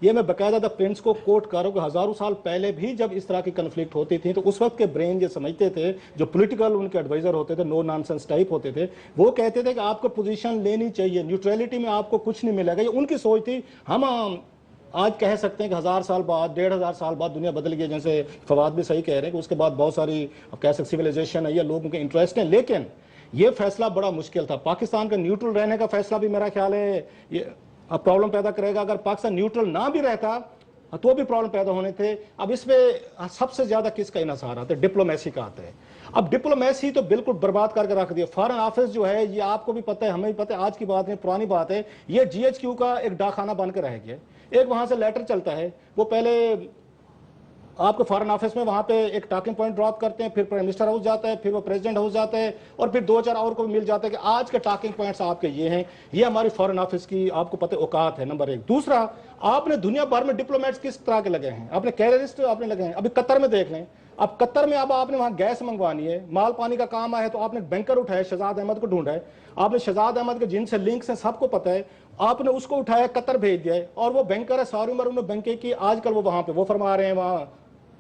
یہ میں باقاعدہ دا پرنس کو کوٹ کر رہا ہوں کہ ہزاروں سال پہلے بھی جب اس طرح کی کنفلکٹ ہوتی تھی تو اس وقت کے برین یہ سمجھتے تھے، جو پولیٹیکل ان کے ایڈوائزر ہوتے تھے، نو نان سینس ٹائپ ہوتے تھے، وہ کہتے تھے کہ آپ کو پوزیشن لینی چاہیے، نیوٹرلٹی میں آپ کو کچھ نہیں ملے گا. یہ ان کی سوچ تھی. ہم آج کہہ سکتے ہیں کہ 1000 سال بعد، 1500 سال بعد دنیا بدل گئی، جیسے فواد بھی صحیح کہہ رہے ہیں کہ اس کے بعد بہت ساری کہہ سکتے سویلائزیشن ہے یا لوگوں کے انٹرسٹ ہیں. لیکن یہ فیصلہ بڑا مشکل تھا. پاکستان کا نیوٹرل رہنے کا فیصلہ بھی میرا خیال ہے یہ اب پرابلم پیدا کرے گا. اگر پاکستان نیوٹرل نہ بھی رہتا تو بھی پرابلم پیدا ہونے تھے. اب اس میں سب سے زیادہ کس کا انحصار آتا ہے؟ ڈپلومیسی کا آتا ہے. اب ڈپلومیسی تو بالکل برباد کر کے رکھ دیا. فارن آفس جو ہے یہ آپ کو بھی پتہ ہے، ہمیں بھی پتہ ہے، آج کی بات نہیں پرانی بات ہے، یہ GHQ کا ایک ڈاک خانہ بن کے رہ گیا. ایک وہاں سے لیٹر چلتا ہے، وہ پہلے آپ کے فارن آفس میں وہاں پہ ایک ٹاکنگ پوائنٹ ڈراپ کرتے ہیں، پھر پرائم منسٹر ہاؤس جاتا ہے، پھر وہ پریزیڈنٹ ہاؤس جاتا ہے، اور پھر 2-4 اور کو مل جاتا ہے کہ آج کے ٹاکنگ پوائنٹس آپ کے یہ ہیں. یہ ہماری فارن آفس کی آپ کو پتہ اوقات ہے نمبر 1. دوسرا، آپ نے دنیا بھر میں ڈپلومیٹس کس طرح کے لگے ہیں، آپ نے کیریئرسٹ آپ نے لگے ہیں. ابھی قطر میں دیکھ لیں، اب قطر میں اب آپ نے وہاں گیس منگوانی ہے، مال پانی کا کام آیا ہے، تو آپ نے بینکر اٹھایا، شہزاد احمد کو ڈھونڈا ہے. آپ نے شہزاد احمد کے جن سے لنکس ہیں سب کو پتہ ہے، آپ نے اس کو اٹھایا، قطر بھیج دیا ہے، اور وہ بینکر ہے، ساری عمر انہوں نے بینکنگ کی. آج کل وہ وہاں پہ وہ فرما رہے ہیں وہاں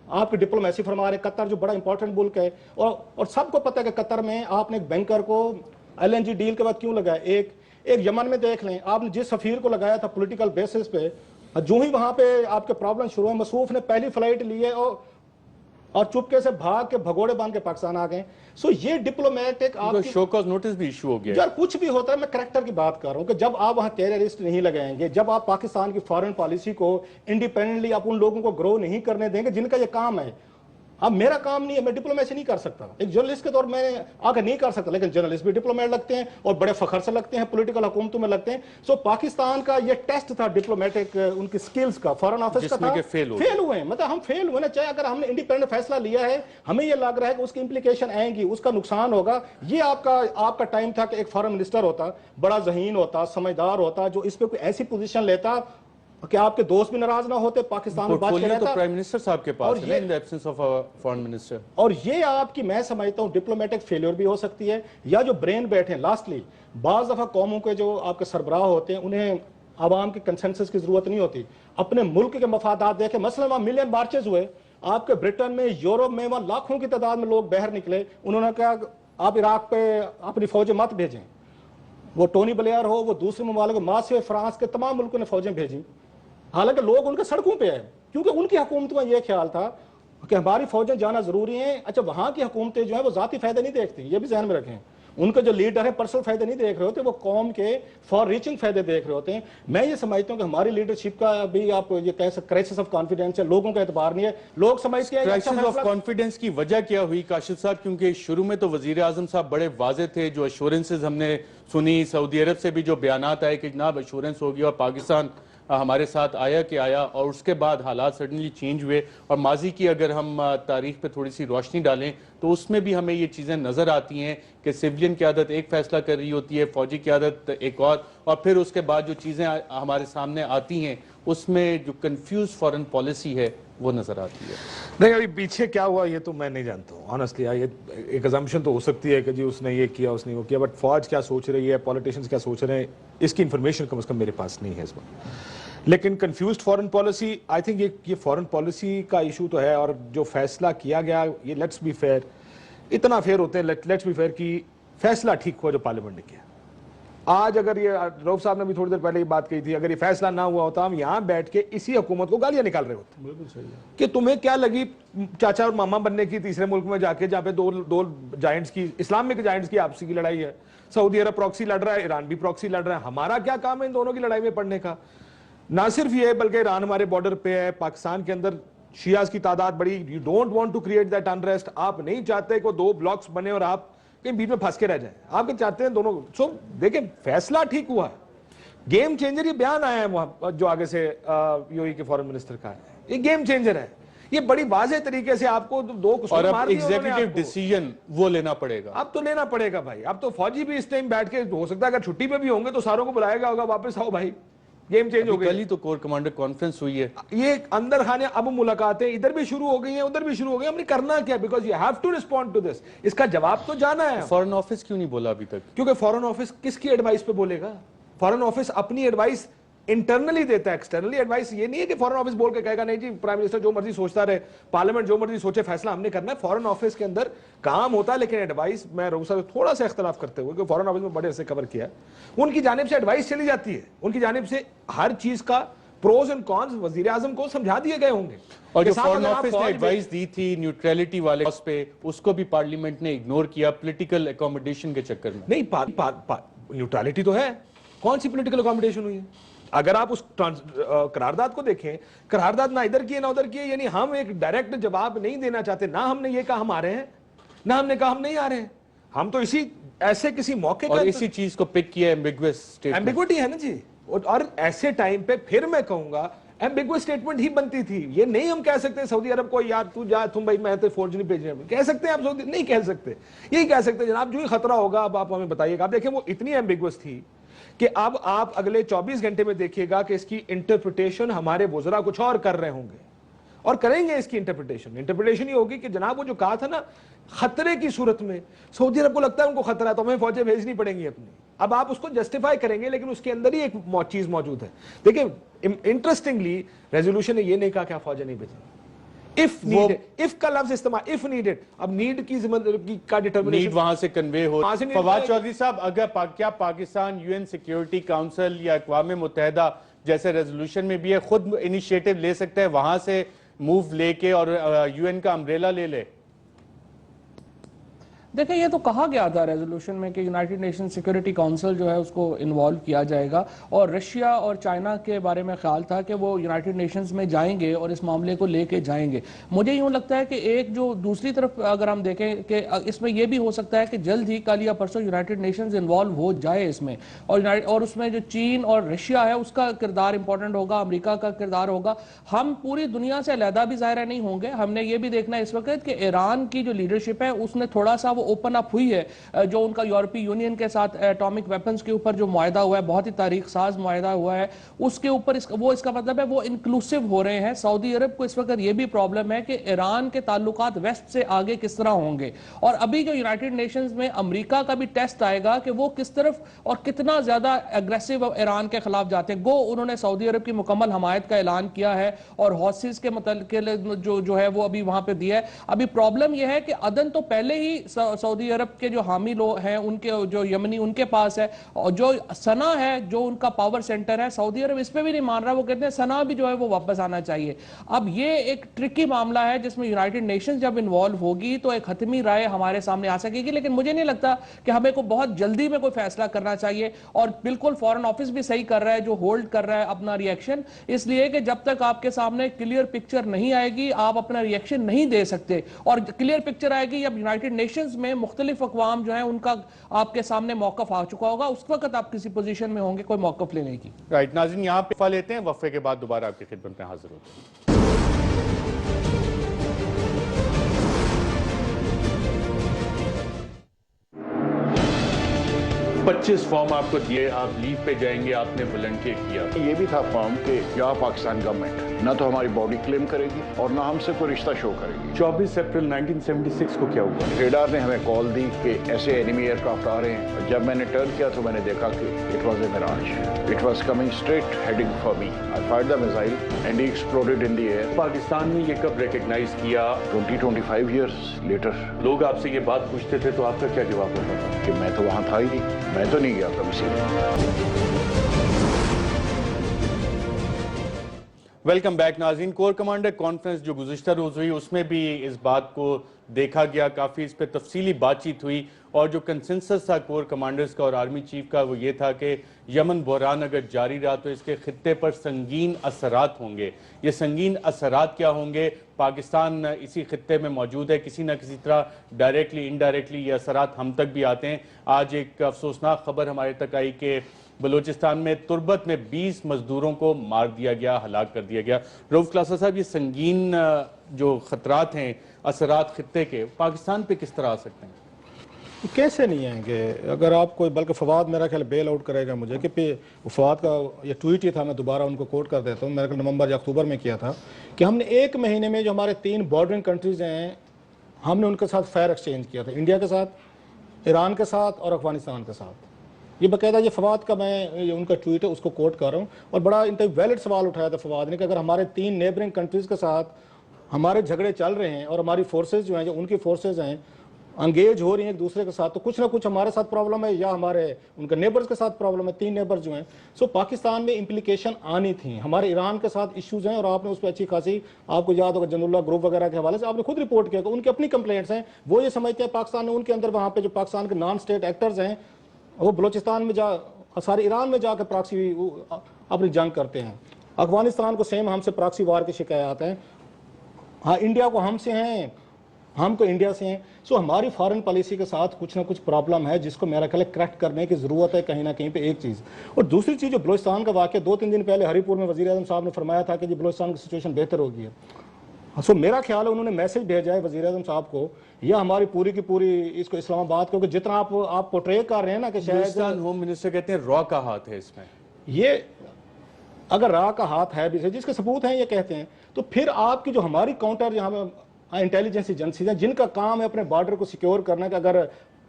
آپ کی ڈپلومیسی فرما رہے ہیں. قطر جو بڑا امپورٹنٹ ملک ہے, اور سب کو پتہ ہے کہ قطر میں آپ نے ایک بینکر کو LNG ڈیل کے بعد کیوں لگایا. ایک یمن میں دیکھ لیں, آپ نے جس سفیر کو لگایا تھا پولیٹیکل بیسس پہ, جو ہی وہاں پہ آپ کے پرابلم شروع ہوئے, مصروف نے پہلی فلائٹ لی ہے اور چپکے سے بھاگ کے بھگوڑے باندھ کے پاکستان آ گئے. سو یہ ڈپلومیٹک آپ کی شو کاز نوٹس بھی ایشو ہو گیا. یار کچھ بھی ہوتا ہے, میں کریکٹر کی بات کر رہا ہوں کہ جب آپ وہاں ٹیررسٹ نہیں لگائیں گے, جب آپ پاکستان کی فارن پالیسی کو انڈیپینڈنٹلی آپ ان لوگوں کو گرو نہیں کرنے دیں گے جن کا یہ کام ہے. اب میرا کام نہیں ہے, میں ڈپلومیسی نہیں کر سکتا, ایک جرنلسٹ کے طور میں آ کر نہیں کر سکتا, لیکن جرنلسٹ بھی ڈپلومیٹ لگتے ہیں اور بڑے فخر سے لگتے ہیں, پولیٹیکل حکومتوں میں لگتے ہیں. سو پاکستان کا یہ ٹیسٹ تھا ڈپلومیٹک ان کی سکلز کا, فارن آفس کا تھا, فیل ہوئے ہیں. مطلب ہم فیل ہوئے نا, چاہے اگر ہم نے انڈیپینڈنٹ فیصلہ لیا ہے, ہمیں یہ لگ رہا ہے کہ اس کی امپلیکیشن آئیں گی, اس کا نقصان ہوگا. یہ آپ کا ٹائم تھا کہ ایک فارن منسٹر ہوتا, بڑا ذہین ہوتا, سمجھدار ہوتا, جو اس پہ کوئی ایسی پوزیشن لیتا کہ آپ کے دوست بھی ناراض نہ ہوتے, پاکستان میں بات کرتا. تو پرائم منسٹر صاحب کے پاس ہے in the absence of foreign minister. اور یہ آپ کی, میں سمجھتا ہوں ڈپلومیٹک فیلیور بھی ہو سکتی ہے, یا جو برین بیٹھے ہیں. لاسٹلی بعض دفعہ قوموں کے جو آپ کے سربراہ ہوتے ہیں, انہیں عوام کے کنسنسس کی ضرورت نہیں ہوتی, اپنے ملک کے مفادات دیکھیں. مثلا وہاں ملین مارچز ہوئے آپ کے برٹن میں, یورپ میں, وہاں لاکھوں کی تعداد میں لوگ باہر نکلے. انہوں نے کہا آپ عراق پہ اپنی فوجیں مت بھیجیں. وہ ٹونی بلیئر ہو, وہ دوسرے ممالک, ماسے فرانس کے تمام ملکوں نے فوجیں بھیجیں, حالانکہ لوگ ان کے سڑکوں پہ آئے, کیونکہ ان کی حکومتوں میں یہ خیال تھا کہ ہماری فوجیں جانا ضروری ہیں. اچھا, وہاں کی حکومتیں جو ہیں وہ ذاتی فائدے نہیں دیکھتی, یہ بھی ذہن میں رکھیں. ان کے جو لیڈر ہیں پرسنل فائدے نہیں دیکھ رہے ہوتے, وہ قوم کے فار ریچنگ فائدے دیکھ رہے ہوتے ہیں. میں یہ سمجھتا ہوں کہ ہماری لیڈرشپ کا بھی آپ یہ کہہ سکتے کرائسس آف کانفیڈنس ہے, لوگوں کا اعتبار نہیں ہے. لوگ سمجھتے ہیں کرائسس آف کانفیڈنس کی وجہ کیا ہوئی کاشف صاحب؟ کیونکہ شروع میں تو وزیر اعظم صاحب بڑے واضح تھے, جو ایشورنسز ہم نے سنی, سعودی عرب سے بھی جو بیانات آئے کہ جناب ایشورنس ہوگی اور پاکستان ہمارے ساتھ آیا کہ آیا, اور اس کے بعد حالات سڈنلی چینج ہوئے. اور ماضی کی اگر ہم تاریخ پہ تھوڑی سی روشنی ڈالیں تو اس میں بھی ہمیں یہ چیزیں نظر آتی ہیں کہ سیولین قیادت ایک فیصلہ کر رہی ہوتی ہے, فوجی قیادت ایک اور پھر اس کے بعد جو چیزیں ہمارے سامنے آتی ہیں اس میں جو کنفیوز فارن پالیسی ہے وہ نظر آتی ہے. نہیں, ابھی پیچھے کیا ہوا یہ تو میں نہیں جانتا ہوں آنیسٹلی. ایک ازمپشن تو ہو سکتی ہے کہ جی اس نے یہ کیا, اس نے وہ کیا, بٹ فوج کیا سوچ رہی ہے, پولیٹیشنز کیا سوچ رہے ہیں, اس کی انفارمیشن کم از کم میرے پاس نہیں ہے اس وقت. لیکن confused foreign policy, I think یہ فارن پالیسی کا ایشو تو ہے. اور جو فیصلہ کیا گیا, یہ لیٹس بی فیئر, اتنا فیئر ہوتے ہیں, لیٹس بی فیئر کی فیصلہ ٹھیک ہوا جو پارلیمنٹ نے کیا. آج اگر یہ روف صاحب نے بھی تھوڑی دیر پہلے یہ بات کہی تھی, اگر یہ فیصلہ نہ ہوا ہوتا ہم یہاں بیٹھ کے اسی حکومت کو گالیاں نکال رہے ہوتے. بالکل صحیح ہے کہ تمہیں کیا لگی چاچا اور ماما بننے کی تیسرے ملک میں جا کے, جہاں پہ دو جائنٹس کی, اسلامک جائنٹس کی آپسی کی لڑائی ہے. سعودی عرب پراکسی لڑ رہا ہے, ایران بھی پراکسی لڑ رہا ہے. ہمارا کیا کام ہے ان دونوں کی لڑائی میں پڑنے کا؟ نہ صرف یہ بلکہ ایران ہمارے بارڈر پہ ہے, پاکستان کے اندر شیعہ کی تعداد بڑی. You don't want to create that unrest. آپ نہیں چاہتے کہ دو بلاکس بنے اور آپ کہیں بیچ میں پھنس کے رہ جائیں, آپ چاہتے ہیں دونوں. سو دیکھیں فیصلہ ٹھیک ہوا, گیم چینجر. یہ بیان آیا ہے جو آگے سے یو اے کے فارن منسٹر کا ہے, یہ گیم چینجر ہے. یہ بڑی واضح طریقے سے آپ کو دو اور اب ایگزیکٹو ڈیسیژن وہ لینا پڑے گا. اب تو لینا پڑے گا بھائی. اب تو فوجی بھی اس ٹائم بیٹھ کے, ہو سکتا ہے اگر چھٹی پہ بھی ہوں گے تو ساروں کو بلائے گا ہوگا واپس آؤ بھائی, گیم چینج ہو گئی. کل ہی تو کور کمانڈر کانفرنس ہوئی ہے. یہ اندر خانے اب ملاقاتیں ادھر بھی شروع ہو گئی ہیں, ادھر بھی شروع ہو گئی. ہم نے کرنا کیا, because you have to respond to this. اس کا جواب تو جانا ہے. فارن آفس کیوں نہیں بولا ابھی تک؟ کیونکہ فارن آفس کس کی ایڈوائس پہ بولے گا؟ فارن آفس اپنی ایڈوائس انٹرنلی دیتا ہے, ایکسٹرنلی ایڈوائس یہ نہیں ہے کہ فارن آفس بول کے کہے گا نہیں جی پرائم منسٹر جو مرضی سوچتا رہے, پارلیمنٹ جو مرضی سوچے, فیصلہ ہم نے کرنا ہے. فارن آفس کے اندر کام ہوتا ہے, لیکن ایڈوائس, میں روح صاحب تھوڑا سا اختلاف کرتے ہوئے کہ فارن آفس میں بڑے سے کور کیا, ان کی جانب سے ایڈوائس چلی جاتی ہے, ان کی جانب سے ہر چیز کا پروز اینڈ کونز وزیر اعظم کو سمجھا دیے گئے ہوں گے. اور جو فارن آفس نے ایڈوائس دی تھی نیوٹریلٹی والے اس پہ, اس کو بھی پارلیمنٹ نے اگنور کیا پولیٹیکل اکوموڈیشن کے چکر میں. نہیں, نیوٹرالٹی تو ہے, کون سی پولیٹیکل اکوموڈیشن ہوئی ہے؟ اگر آپ اس قرارداد کو دیکھیں, قرارداد نہ ادھر کی ہے نہ ادھر کی ہے. یعنی ہم ایک ڈائریکٹ جواب نہیں دینا چاہتے, نہ ہم نے یہ کہا ہم آ رہے ہیں, نہ ہم نے کہا ہم نہیں آ رہے ہیں. ہم تو اسی ایسے کسی موقع اور اسی چیز کو پک کیا ایمبیگوس سٹیٹمنٹ. ایمبیگوٹی ہے نا جی. اور ایسے ٹائم پہ پھر میں کہوں گا ایمبیگوس سٹیٹمنٹ ہی بنتی تھی. یہ نہیں ہم کہہ سکتے سعودی عرب کو یار تو جا, تم بھائی میں تو فوج نہیں بھیج رہے. کہہ سکتے ہیں آپ سعودی, نہیں کہہ سکتے. یہی کہہ سکتے جناب جو ہی خطرہ ہوگا اب آپ ہمیں بتائیے گا. آپ دیکھیں وہ اتنی ایمبیگوس تھی کہ اب آپ اگلے 24 گھنٹے میں دیکھیے گا کہ اس کی انٹرپریٹیشن ہمارے وزراء کچھ اور کر رہے ہوں گے اور کریں گے. اس کی انٹرپریٹیشن یہ ہوگی کہ جناب وہ جو کہا تھا نا خطرے کی صورت میں سعودی عرب کو لگتا ہے ان کو خطرہ ہے تو ہمیں فوجیں بھیجنی پڑیں گی اپنی. اب آپ اس کو جسٹیفائی کریں گے, لیکن اس کے اندر ہی ایک چیز موجود ہے. دیکھیں انٹرسٹنگلی ریزولوشن نے یہ نہیں کہا کہ آپ فوجیں نہیں بھیجیں, if needed, if کا لفظ استعمال if needed, اب نیڈ کی کا ڈیٹرمنیشن نیڈ وہاں سے کنوے ہو. وہاں سے need فواد ہے. چودھری صاحب اگر کیا Pakistan U N security council یا اقوام متحدہ جیسے ریزولوشن میں بھی ہے خود انیشیٹو لے سکتا ہے وہاں سے موو لے کے اور یو این کا امبریلا لے لے؟ دیکھیں یہ تو کہا گیا تھا ریزولوشن میں کہ یونائٹڈ نیشن سیکورٹی کونسل جو ہے اس کو انوالو کیا جائے گا، اور رشیا اور چائنا کے بارے میں خیال تھا کہ وہ یونائٹڈ نیشنز میں جائیں گے اور اس معاملے کو لے کے جائیں گے. مجھے یوں لگتا ہے کہ ایک جو دوسری طرف اگر ہم دیکھیں کہ اس میں یہ بھی ہو سکتا ہے کہ جلد ہی کل یا پرسوں یونائٹڈ نیشنز انوالو ہو جائے اس میں، اور اس میں جو چین اور رشیا ہے اس کا کردار امپورٹنٹ ہوگا، امریکہ کا کردار ہوگا. ہم پوری دنیا سے علیحدہ بھی ظاہر نہیں ہوں گے. ہم نے یہ بھی دیکھنا ہے اس وقت کہ ایران کی جو لیڈرشپ ہے اس نے تھوڑا سا اوپن اپ ہوئی ہے، جو ان کا یورپی یونین کے ساتھ ایٹامک ویپنز کے اوپر جو معاہدہ ہوا ہے، بہت ہی تاریخ ساز معاہدہ ہوا ہے، اس کے اوپر اس کا مطلب ہے وہ انکلوسیو ہو رہے ہیں. سعودی عرب کو اس وقت یہ بھی پرابلم ہے کہ ایران کے تعلقات ویسٹ سے آگے کس طرح ہوں گے، اور ابھی جو یونائٹڈ نیشنز میں امریکہ کا بھی ٹیسٹ آئے گا کہ وہ کس طرف اور کتنا زیادہ اگریسو ایران کے خلاف جاتے ہیں. گو انہوں نے سعودی عرب کی مکمل حمایت کا اعلان کیا ہے اور حوثیز کے متعلق جو ہے وہ ابھی وہاں پہ دیا ہے. ابھی پرابلم یہ ہے کہ عدن تو پہلے ہی سعودی عرب کے جو حامی لوگ ہیں ان کے جو یمنی ان کے پاس ہے، اور جو سنا ہے جو ان کا پاور سینٹر ہے، سعودی عرب اس پہ بھی نہیں مان رہا. وہ کہتے ہیں سنا بھی جو ہے وہ واپس آنا چاہیے. اب یہ ایک ٹرکی معاملہ ہے جس میں یونائٹڈ نیشنز جب انوالو ہوگی تو ایک حتمی رائے ہمارے سامنے آ سکے گی، لیکن مجھے نہیں لگتا کہ ہمیں کو بہت جلدی میں کوئی فیصلہ کرنا چاہیے. اور بالکل فورن آفس بھی صحیح کر رہا ہے جو ہولڈ کر رہا ہے اپنا ری ایکشن، اس لیے کہ جب تک آپ کے سامنے کلیئر پکچر نہیں آئے گی آپ اپنا ری ایکشن نہیں دے سکتے. اور کلیئر پکچر آئے گی جب یونائٹڈ نیشنز میں مختلف اقوام جو ہیں ان کا آپ کے سامنے موقف آ چکا ہوگا، اس وقت آپ کسی پوزیشن میں ہوں گے کوئی موقف لینے کی. رائٹ ناظرین، یہاں پہ وقفہ لیتے ہیں، وقفے کے بعد دوبارہ آپ کی خدمت میں حاضر ہوتے ہیں. 25 فارم آپ کو دیے، آپ لیو پہ جائیں گے، آپ نے والنٹیئر کیا. یہ بھی تھا فارم کہ یا پاکستان گورنمنٹ نہ تو ہماری باڈی کلیم کرے گی اور نہ ہم سے کوئی رشتہ شو کرے گی. 24 اپریل 1976 کو کیا ہوا؟ ریڈار نے ہمیں کال دی کہ ایسے اینیمی ایئر کرافٹ آ رہے ہیں. جب میں نے ٹرن کیا تو میں نے دیکھا کہ it was a Mirage. It was coming straight heading for me. I fired the missile and he exploded in the air. Pakistan نے یہ کب ریکگنائز کیا؟ 25 ایئرس لیٹر. لوگ آپ سے یہ بات پوچھتے تھے تو آپ کا کیا جواب ہوتا تھا؟ کہ میں تو وہاں تھا ہی نہیں، میں تو نہیں گیا کبھی سے. ویلکم بیک ناظرین. کور کمانڈر کانفرنس جو گزشتہ روز ہوئی اس میں بھی اس بات کو دیکھا گیا، کافی اس پہ تفصیلی بات چیت ہوئی، اور جو کنسنسس تھا کور کمانڈرز کا اور آرمی چیف کا وہ یہ تھا کہ یمن بحران اگر جاری رہا تو اس کے خطے پر سنگین اثرات ہوں گے. یہ سنگین اثرات کیا ہوں گے؟ پاکستان اسی خطے میں موجود ہے، کسی نہ کسی طرح ڈائریکٹلی انڈائریکٹلی یہ اثرات ہم تک بھی آتے ہیں. آج ایک افسوسناک خبر ہمارے تک آئی کہ بلوچستان میں تربت میں 20 مزدوروں کو مار دیا گیا، ہلاک کر دیا گیا. رؤف کلاسا صاحب، یہ سنگین جو خطرات ہیں، اثرات خطے کے، پاکستان پہ کس طرح آ سکتے ہیں؟ کیسے نہیں آئیں گے؟ اگر آپ کوئی، بلکہ فواد میرا خیال بیل آؤٹ کرے گا مجھے، کہ فواد کا یہ ٹویٹ ہی تھا، میں دوبارہ ان کو کوٹ کر دیتا ہوں، میرا خیال نومبر یا اکتوبر میں کیا تھا کہ ہم نے ایک مہینے میں جو ہمارے 3 بارڈرنگ کنٹریز ہیں ہم نے ان کے ساتھ فائر ایکسچینج کیا تھا، انڈیا کے ساتھ، ایران کے ساتھ اور افغانستان کے ساتھ. یہ باقاعدہ یہ فواد کا میں ان کا ٹویٹ ہے اس کو کوٹ کر رہا ہوں. اور بڑا ویلڈ سوال اٹھایا تھا فواد نے کہ اگر ہمارے 3 نیبرنگ کنٹریز کے ساتھ ہمارے جھگڑے چل رہے ہیں اور ہماری فورسز جو ہیں، جو ان کی فورسز ہیں، انگیج ہو رہی ہیں ایک دوسرے کے ساتھ، تو کچھ نہ کچھ ہمارے ساتھ پرابلم ہے یا ہمارے ان کے نیبرز کے ساتھ پرابلم ہے. 3 نیبرز جو ہیں، سو پاکستان میں امپلیکیشن آنی تھیں. ہمارے ایران کے ساتھ ایشوز ہیں اور آپ نے اس پہ اچھی خاصی، آپ کو یاد ہوگا جن اللہ گروپ وغیرہ کے حوالے سے آپ نے خود رپورٹ کیا کہ ان کی اپنی کمپلینٹس ہیں. وہ یہ سمجھتے ہیں پاکستان نے ان کے اندر وہاں پہ جو پاکستان کے نان اسٹیٹ ایکٹرز ہیں وہ بلوچستان میں سارے ایران میں جا کے پراکسی اپنی جنگ کرتے ہیں. افغانستان کو سیم ہم سے پراکسی وار کی شکایات ہیں. ہاں، انڈیا کو ہم سے ہیں، ہم کو انڈیا سے ہیں. سو ہماری فارن پالیسی کے ساتھ کچھ نہ کچھ پرابلم ہے جس کو میرا خیال ہے کریکٹ کرنے کی ضرورت ہے کہیں نہ کہیں پہ. ایک چیز اور دوسری چیز جو بلوچستان کا واقعہ 2-3 دن پہلے ہری پور میں وزیر اعظم صاحب نے فرمایا تھا کہ جی بلوچستان کی سچویشن بہتر ہو گئی ہے. سو میرا خیال ہے انہوں نے میسج بھیجا ہے وزیر اعظم صاحب کو، یا ہماری پوری کی پوری اس کو اسلام آباد کو، کہ جتنا آپ پورٹرے کر رہے ہیں نا کہ شاید ہوم منسٹر کہتے ہیں را کا ہاتھ ہے اس میں. یہ اگر را کا ہاتھ ہے بھی جس کے ثبوت ہیں یہ کہتے ہیں، تو پھر آپ کی جو ہماری کاؤنٹر یہاں انٹیلیجنس ایجنسیز ہیں جن کا کام ہے اپنے بارڈر کو سیکیور کرنا، کہ اگر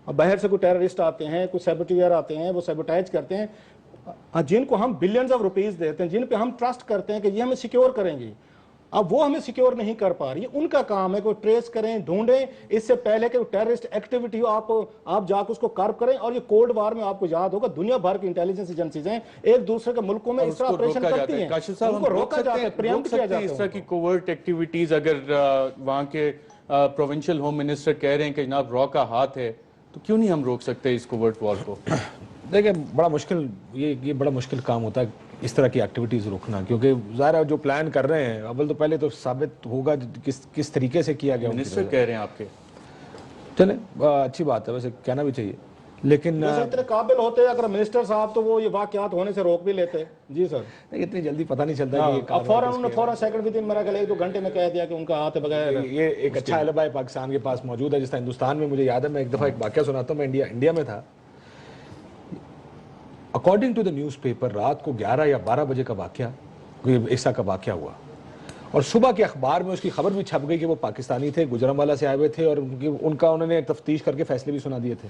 باہر سے کوئی ٹیررسٹ آتے ہیں، کوئی سیبوٹیئر آتے ہیں، وہ سیبوٹائز کرتے ہیں، جن کو ہم بلینز آف روپیز دیتے ہیں، جن پہ ہم ٹرسٹ کرتے ہیں کہ یہ ہمیں سیکیور کریں گی، اب وہ ہمیں سیکیور نہیں کر پا رہی ہے. ان کا کام ہے کہ وہ ٹریس کریں, ڈھونڈیں, اس سے پہلے کہ ٹیررسٹ ایکٹیویٹی ہو آپ جا کے اس کو کرب کریں. اور یہ کولڈ وار میں آپ کو یاد ہوگا دنیا بھر کی انٹیلیجنس ایجنسیز ہیں ایک دوسرے کے ملکوں میں اس طرح آپریشن کرتی ہیں, ان کو روکا جاتا ہے, پریمپٹ کیا جاتا ہے. اس طرح کی کوورٹ ایکٹیویٹیز اگر وہاں کے پروونشل ہوم منسٹر کہہ رہے ہیں کہ جناب را کا ہاتھ ہے, تو کیوں نہیں ہم روک سکتے اس کوورٹ وار کو؟ دیکھیں بڑا مشکل, یہ بڑا مشکل کام ہوتا ہے اس طرح کی ایکٹیویٹیز روکنا, کیونکہ ظاہر ہے جو پلان کر رہے ہیں اول تو پہلے تو ثابت ہوگا کس طریقے سے کیا گیا. منسٹر کہہ رہے ہیں آپ کے, چلیں اچھی بات ہے, ویسے کہنا بھی چاہیے, لیکن اتنے قابل ہوتے اگر منسٹر صاحب تو وہ یہ واقعات ہونے سے روک بھی لیتے. جی سر, اتنی جلدی پتہ نہیں چلتا کہ فوراً سیکنڈ ود ان میرا خیال 1-2 گھنٹے میں کہہ دیا کہ ان کا ہاتھ ہے بغیر. یہ ایک اچھا البا ہے پاکستان کے پاس موجود ہے, جس طرح ہندوستان میں مجھے یاد ہے, میں ایک دفعہ ایک واقعہ سناتا ہوں. میں انڈیا میں تھا, according to the newspaper رات کو 11 یا 12 بجے کا واقعہ, ایسا کا واقعہ ہوا, اور صبح کے اخبار میں اس کی خبر بھی چھپ گئی کہ وہ پاکستانی تھے, گجرانوالہ سے آئے ہوئے تھے, اور انہوں نے تفتیش کر کے فیصلے بھی سنا دیے تھے.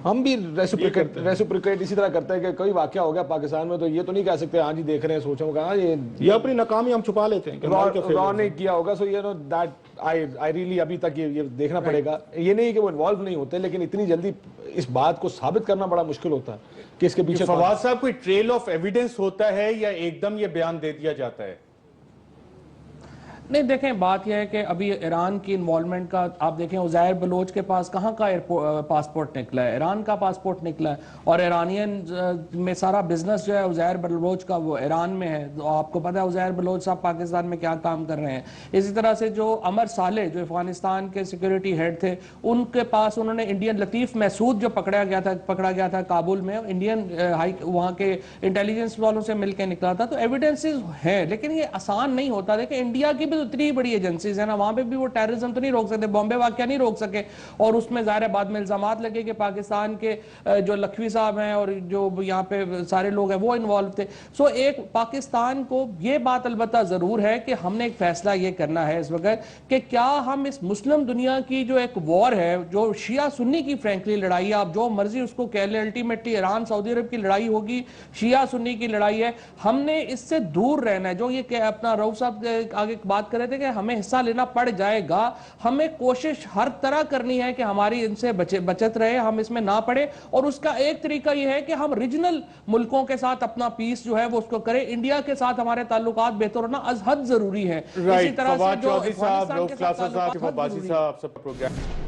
ہم بھی ریسپریکیٹ اسی طرح کرتے ہیں کہ کوئی واقعہ ہو گیا پاکستان میں تو یہ تو نہیں کہہ سکتے ہاں جی دیکھ رہے ہیں, سوچوں گا یہ اپنی ناکامی ہم چھپا لیتے ہیں, را نہیں کیا ہوگا. So you know that I really ابھی تک یہ دیکھنا پڑے گا. یہ نہیں کہ وہ انوالو نہیں ہوتے, لیکن اتنی جلدی اس بات کو ثابت کرنا بڑا مشکل ہوتا ہے کہ اس کے پیچھے فواد صاحب کوئی ٹریل آف ایویڈنس ہوتا ہے یا ایک دم یہ بیان دے دیا جاتا ہے؟ نہیں دیکھیں, بات یہ ہے کہ ابھی ایران کی انوالومنٹ کا آپ دیکھیں, عزیر بلوچ کے پاس کہاں کا پاسپورٹ نکلا ہے, ایران کا پاسپورٹ نکلا ہے, اور ایرانین میں سارا بزنس جو ہے عزیر بلوچ کا وہ ایران میں ہے. تو آپ کو پتہ ہے عزیر بلوچ صاحب پاکستان میں کیا کام کر رہے ہیں. اسی طرح سے جو عمر صالح جو افغانستان کے سیکیورٹی ہیڈ تھے, ان کے پاس انہوں نے انڈین لطیف محسود جو پکڑا گیا تھا کابل میں, انڈین وہاں کے انٹیلیجنس والوں سے مل کے نکلا تھا. تو ایویڈنسز ہیں, لیکن یہ آسان نہیں ہوتا. دیکھیں انڈیا کی اتنی بڑی ایجنسیز ہیں نا, وہاں پہ بھی وہ ٹیررزم تو نہیں روک سکتے, بامبے واقعہ نہیں روک سکے, اور اس میں ظاہر بعد میں الزامات لگے کہ پاکستان کے جو لکھوی صاحب ہیں اور جو یہاں پہ سارے لوگ ہیں وہ انوالو تھے. سو ایک پاکستان کو یہ بات البتہ ضرور ہے کہ ہم نے ایک فیصلہ یہ کرنا ہے اس وقت کہ کیا ہم اس مسلم دنیا کی جو ایک وار ہے, جو شیعہ سنی کی فرینکلی لڑائی ہے, آپ جو مرضی اس کو کہہ لیں, الٹیمیٹلی ایران سعودی عرب کی لڑائی ہوگی, شیعہ سنی کی لڑائی ہے, ہم نے اس سے دور رہنا ہے. جو یہ کہ اپنا رؤوف صاحب آگے بات کر رہے تھے کہ ہمیں حصہ لینا پڑ جائے گا, ہمیں کوشش ہر طرح کرنی ہے کہ ہماری ان سے بچت رہے, ہم اس میں نہ پڑے. اور اس کا ایک طریقہ یہ ہے کہ ہم ریجنل ملکوں کے ساتھ اپنا پیس جو ہے وہ اس کو کریں. انڈیا کے ساتھ ہمارے تعلقات بہتر ہونا از حد ضروری ہے. اسی طرح سے جو افغانستان کے ساتھ تعلقات